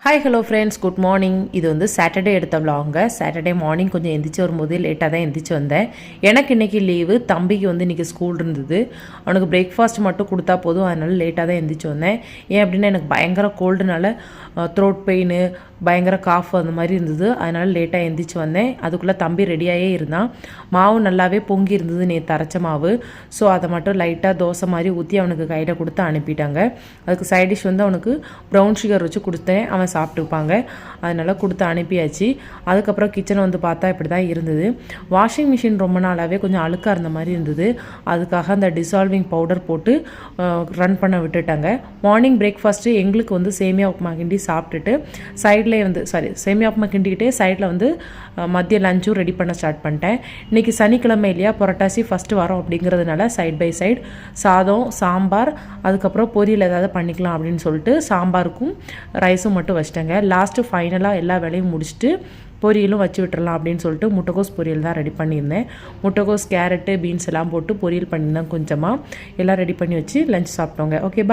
Hi hello friends, good morning. இது வந்து Saturday எடுத்த விலாங்க. சாட்டர்டே மார்னிங் கொஞ்சம் எந்திரிச்சு வரும்போது லேட்டாக தான் எந்திரிச்சு வந்தேன். எனக்கு இன்றைக்கி லீவு, தம்பிக்கு வந்து இன்றைக்கி ஸ்கூல் இருந்தது. அவனுக்கு பிரேக்ஃபாஸ்ட் மட்டும் கொடுத்தா போதும், அதனால் லேட்டாக தான் எந்திரிச்சு வந்தேன். ஏன் அப்படின்னா எனக்கு பயங்கர கோல்டுனால த்ரோட் பெயின், பயங்கர காஃப் அந்த மாதிரி இருந்தது. அதனால் லேட்டாக எந்திரிச்சு வந்தேன். அதுக்குள்ளே தம்பி ரெடியாகவே இருந்தான். மாவு நல்லாவே பொங்கி இருந்தது, நேற்று அரைச்ச மாவு. ஸோ அதை மட்டும் லைட்டாக தோசை மாதிரி ஊற்றி அவனுக்கு கையில் கொடுத்து அனுப்பிட்டாங்க. அதுக்கு சைட் டிஷ் வந்து அவனுக்கு ப்ரௌன் சுகர் வச்சு கொடுத்தேன், அவன் சாப்பிட்டுப்பாங்க. அதனால் கொடுத்து அனுப்பியாச்சு. அதுக்கப்புறம் கிச்சனை வந்து பார்த்தா இப்படி தான் இருந்தது. வாஷிங் மிஷின் ரொம்ப நாளாகவே கொஞ்சம் அழுக்காக இருந்த மாதிரி இருந்தது. அதுக்காக அந்த டிசால்விங் பவுடர் போட்டு ரன் பண்ண விட்டுட்டாங்க. மார்னிங் பிரேக்ஃபாஸ்ட்டு எங்களுக்கு வந்து சேமியா உப்புமா கிண்டி சாப்பிட்டுட்டு சைட்லேயே வந்து சேமியா உப்புமா கிண்டிக்கிட்டே சைடில் வந்து மதிய லஞ்சும் ரெடி பண்ண ஸ்டார்ட் பண்ணிட்டேன். இன்றைக்கி சனிக்கிழமை இல்லையா, புரட்டாசி ஃபஸ்ட்டு வாரம் அப்படிங்கிறதுனால சைட் பை சைடு சாதம், சாம்பார், அதுக்கப்புறம் பொரியல் ஏதாவது பண்ணிக்கலாம் அப்படின்னு சொல்லிட்டு சாம்பாருக்கும் ரைஸும் மட்டும் வச்சிட்டேங்க. லாஸ்ட்டு ஃபைனலாக எல்லா வேலையும் முடிச்சுட்டு பொரியலும் வச்சு விட்டுறலாம் அப்படின்னு சொல்லிட்டு முட்டைகோஸ் பொரியல் தான் ரெடி பண்ணியிருந்தேன். முட்டைகோஸ், கேரட்டு, பீன்ஸ் எல்லாம் போட்டு பொரியல் பண்ணியிருந்தேன். கொஞ்சமாக எல்லாம் ரெடி பண்ணி வச்சு லஞ்ச் சாப்பிட்டோங்க. ஓகே.